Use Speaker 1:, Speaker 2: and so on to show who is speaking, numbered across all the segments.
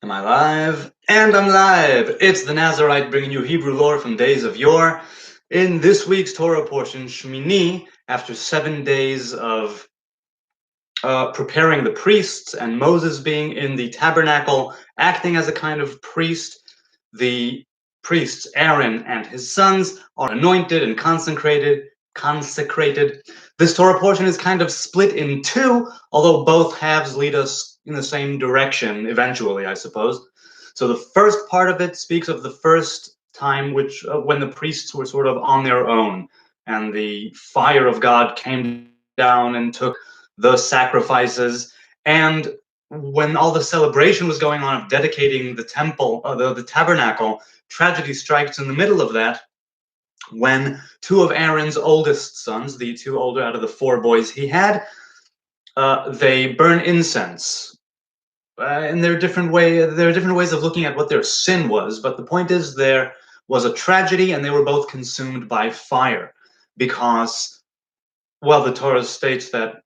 Speaker 1: Am I live? And I'm live! It's the Nazarite bringing you Hebrew lore from days of yore. In this week's Torah portion, Shemini, after 7 days of preparing the priests and Moses being in the tabernacle, acting as a kind of priest, the priests Aaron and his sons are anointed and consecrated. This Torah portion is kind of split in two, although both halves lead us in the same direction eventually, I suppose. So the first part of it speaks of the first time when the priests were sort of on their own and the fire of God came down and took the sacrifices, and when all the celebration was going on of dedicating the temple, the tabernacle, tragedy strikes in the middle of that when two of Aaron's oldest sons, the two older out of the four boys he had, they burn incense. And there are different ways of looking at what their sin was, but the point is there was a tragedy and they were both consumed by fire because, well, the Torah states that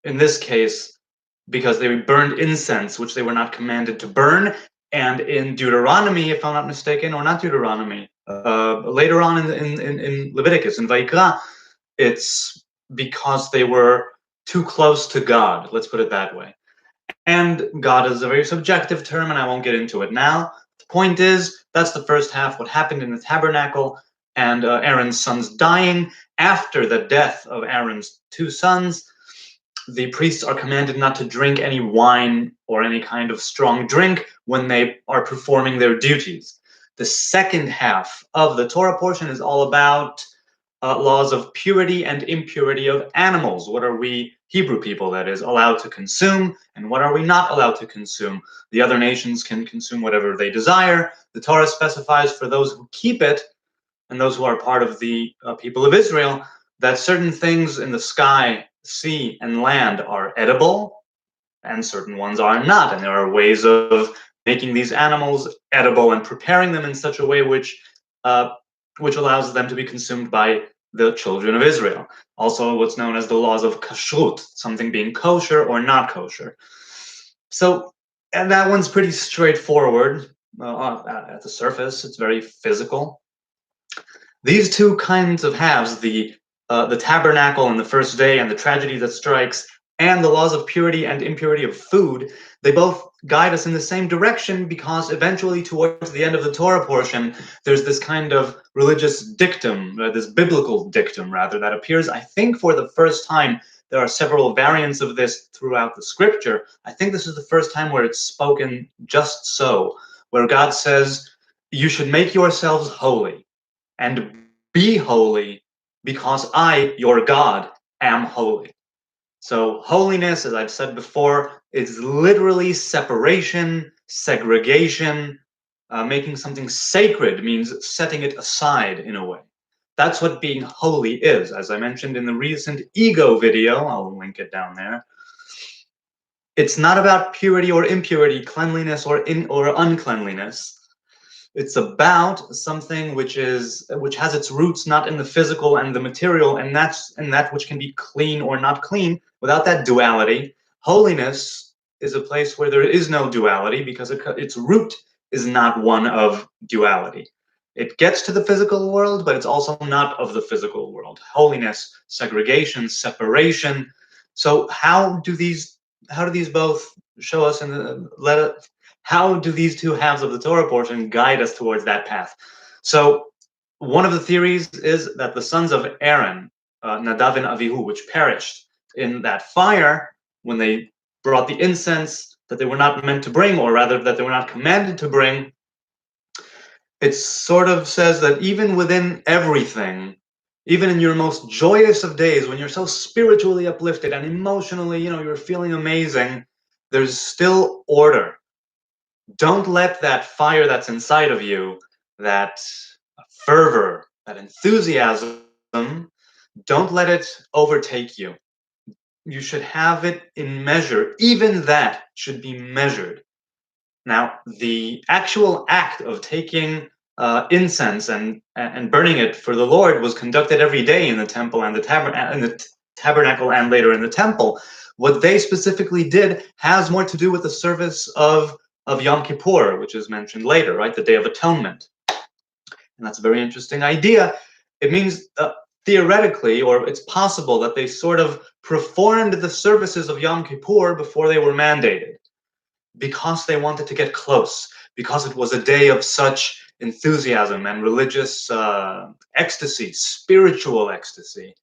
Speaker 1: in this case, because they burned incense, which they were not commanded to burn. And in Deuteronomy, if I'm not mistaken, or not Deuteronomy, later on in Leviticus, in Vayikra, it's because they were too close to God, let's put it that way. And God is a very subjective term, and I won't get into it now. The point is, that's the first half, what happened in the tabernacle, and Aaron's sons dying. After the death of Aaron's two sons, the priests are commanded not to drink any wine or any kind of strong drink when they are performing their duties. The second half of the Torah portion is all about laws of purity and impurity of animals. What are we, Hebrew people, that is, allowed to consume, and what are we not allowed to consume? The other nations can consume whatever they desire. The Torah specifies for those who keep it, and those who are part of the people of Israel, that certain things in the sky, sea, and land are edible, and certain ones are not. And there are ways of making these animals edible and preparing them in such a way which allows them to be consumed by the children of Israel. Also, what's known as the laws of kashrut, something being kosher or not kosher. So, and that one's pretty straightforward at the surface. It's very physical. These two kinds of halves, the tabernacle and the first day and the tragedy that strikes, and the laws of purity and impurity of food, they both guide us in the same direction because eventually towards the end of the Torah portion, there's this kind of religious dictum, this biblical dictum rather, that appears, I think, for the first time. There are several variants of this throughout the scripture. I think this is the first time where it's spoken just so, where God says, you should make yourselves holy and be holy because I, your God, am holy. So holiness, as I've said before, is literally separation, segregation. Making something sacred means setting it aside in a way. That's what being holy is. As I mentioned in the recent ego video, I'll link it down there. It's not about purity or impurity, cleanliness or uncleanliness. It's about something which has its roots not in the physical and the material, and that which can be clean or not clean without that duality. Holiness is a place where there is no duality because its root is not one of duality. It gets to the physical world, but it's also not of the physical world. Holiness, segregation, separation. So how do these both show us in the how do these two halves of the Torah portion guide us towards that path? So one of the theories is that the sons of Aaron, Nadav and Avihu, which perished in that fire when they brought the incense that they were not meant to bring, or rather that they were not commanded to bring, it sort of says that even within everything, even in your most joyous of days, when you're so spiritually uplifted and emotionally, you're feeling amazing, there's still order. Don't let that fire that's inside of you, that fervor, that enthusiasm, don't let it overtake you. You should have it in measure. Even that should be measured. Now, the actual act of taking incense and burning it for the Lord was conducted every day in the temple and the tabernacle and later in the temple. What they specifically did has more to do with the service of of Yom Kippur, which is mentioned later, right? The Day of Atonement. And that's a very interesting idea. It means theoretically, or it's possible that they sort of performed the services of Yom Kippur before they were mandated, because they wanted to get close, because it was a day of such enthusiasm and religious ecstasy, spiritual ecstasy,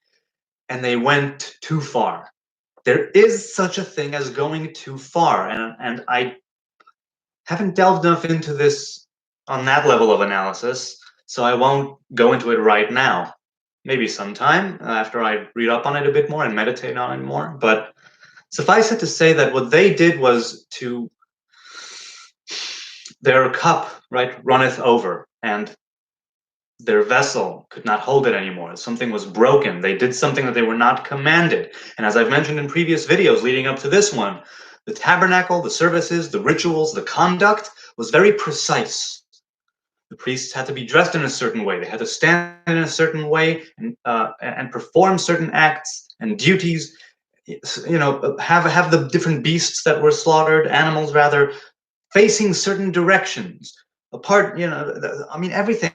Speaker 1: and they went too far. There is such a thing as going too far, and I haven't delved enough into this on that level of analysis, so I won't go into it right now. Maybe sometime after I read up on it a bit more and meditate on it more. But suffice it to say that what they did was to their cup, right, runneth over, and their vessel could not hold it anymore. Something was broken. They did something that they were not commanded. And as I've mentioned in previous videos leading up to this one, the tabernacle, the services, the rituals, the conduct was very precise. The priests had to be dressed in a certain way. They had to stand in a certain way and perform certain acts and duties. You know, have the different beasts that were slaughtered, animals rather, facing certain directions. Apart, you know, I mean, everything,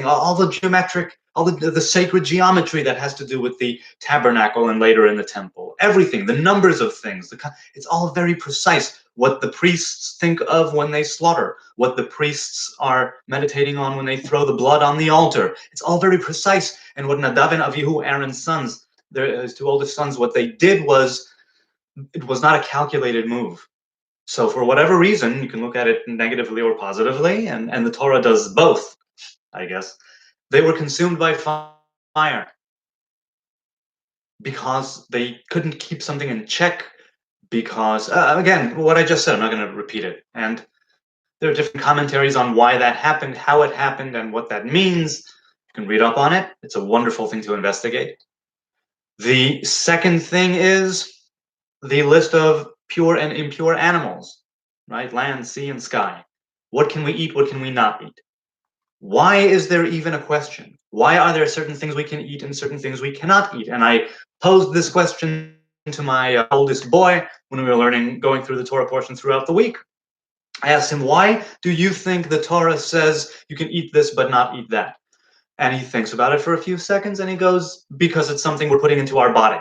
Speaker 1: all the geometric, all the sacred geometry that has to do with the tabernacle and later in the temple. Everything, the numbers of things, it's all very precise. What the priests think of when they slaughter, what the priests are meditating on when they throw the blood on the altar. It's all very precise. And what Nadav and Avihu, Aaron's sons, his two oldest sons, what they did was, it was not a calculated move. So for whatever reason, you can look at it negatively or positively, and the Torah does both, I guess. They were consumed by fire because they couldn't keep something in check, because, again, what I just said, I'm not going to repeat it. And there are different commentaries on why that happened, how it happened, and what that means. You can read up on it. It's a wonderful thing to investigate. The second thing is the list of pure and impure animals, right? Land, sea, and sky. What can we eat? What can we not eat? Why is there even a question? Why are there certain things we can eat and certain things we cannot eat? And I posed this question to my oldest boy when we were going through the Torah portion throughout the week. I asked him, why do you think the Torah says you can eat this but not eat that? And he thinks about it for a few seconds and he goes, because it's something we're putting into our body.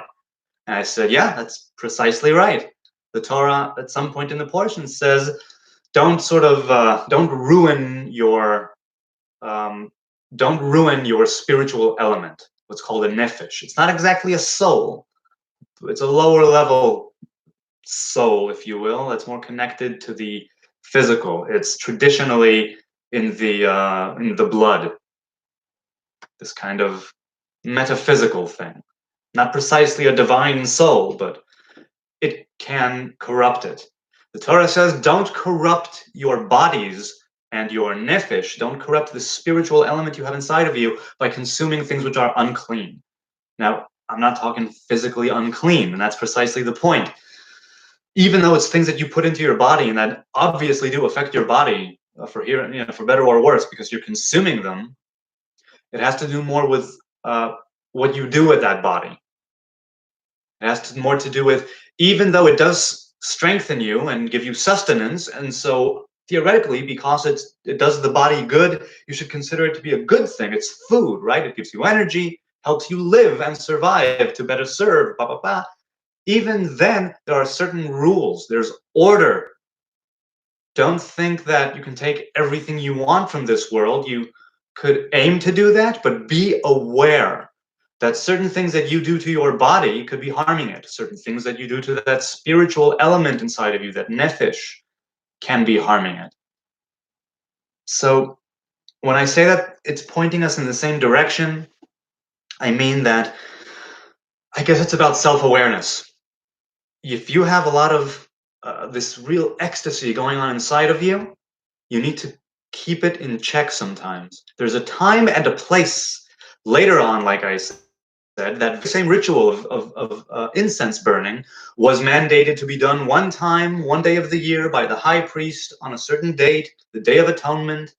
Speaker 1: And I said, yeah, that's precisely right. The Torah at some point in the portion says, don't ruin your spiritual element, what's called a nefesh. It's not exactly a soul. It's a lower level soul, if you will, that's more connected to the physical. It's traditionally in the blood, this kind of metaphysical thing. Not precisely a divine soul, but it can corrupt it. The Torah says, don't corrupt your bodies and your nefesh, don't corrupt the spiritual element you have inside of you by consuming things which are unclean. Now, I'm not talking physically unclean, and that's precisely the point. Even though it's things that you put into your body and that obviously do affect your body for better or worse, because you're consuming them, it has to do more with what you do with that body. It has more to do with, even though it does strengthen you and give you sustenance, and so theoretically, because it does the body good, you should consider it to be a good thing. It's food, right? It gives you energy, helps you live and survive to better serve, blah, blah, blah. Even then, there are certain rules. There's order. Don't think that you can take everything you want from this world. You could aim to do that, but be aware that certain things that you do to your body could be harming it. Certain things that you do to that spiritual element inside of you, that nefesh, can be harming it. So when I say that it's pointing us in the same direction, I mean that I guess it's about self-awareness. If you have a lot of this real ecstasy going on inside of you, you need to keep it in check sometimes. There's a time and a place later on, like I said, that same ritual of incense burning was mandated to be done one time, one day of the year by the high priest on a certain date, the Day of Atonement.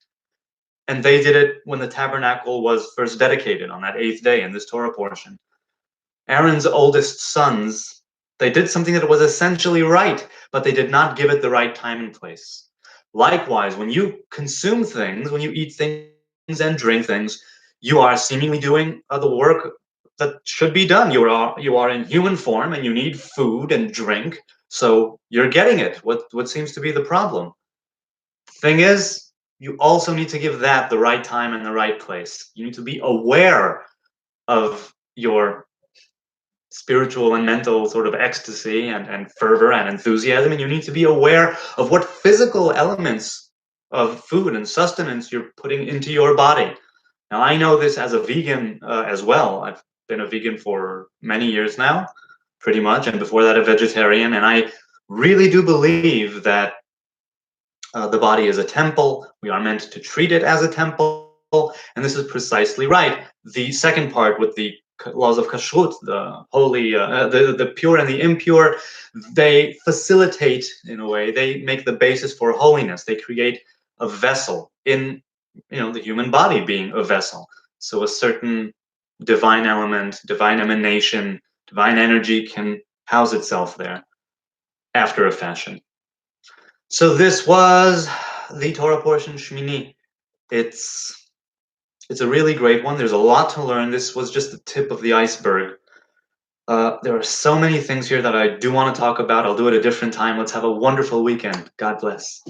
Speaker 1: And they did it when the tabernacle was first dedicated on that 8th day in this Torah portion. Aaron's oldest sons, they did something that was essentially right, but they did not give it the right time and place. Likewise, when you consume things, when you eat things and drink things, you are seemingly doing the work that should be done. You are in human form and you need food and drink, so you're getting it. What seems to be the problem? Thing is, you also need to give that the right time and the right place. You need to be aware of your spiritual and mental sort of ecstasy and fervor and enthusiasm, and you need to be aware of what physical elements of food and sustenance you're putting into your body. Now, I know this as a vegan as well. I've been a vegan for many years now, pretty much, and before that, a vegetarian. And I really do believe that the body is a temple. We are meant to treat it as a temple. And this is precisely right. The second part with the laws of kashrut, the holy, the pure and the impure, they facilitate, in a way, they make the basis for holiness. They create a vessel in, the human body being a vessel. So a certain divine element, divine emanation, divine energy can house itself there after a fashion. So this was the Torah portion, Shemini. It's it's a really great one. There's a lot to learn. This was just the tip of the iceberg. There are so many things here that I do want to talk about. I'll do it a different time. Let's have a wonderful weekend. God bless.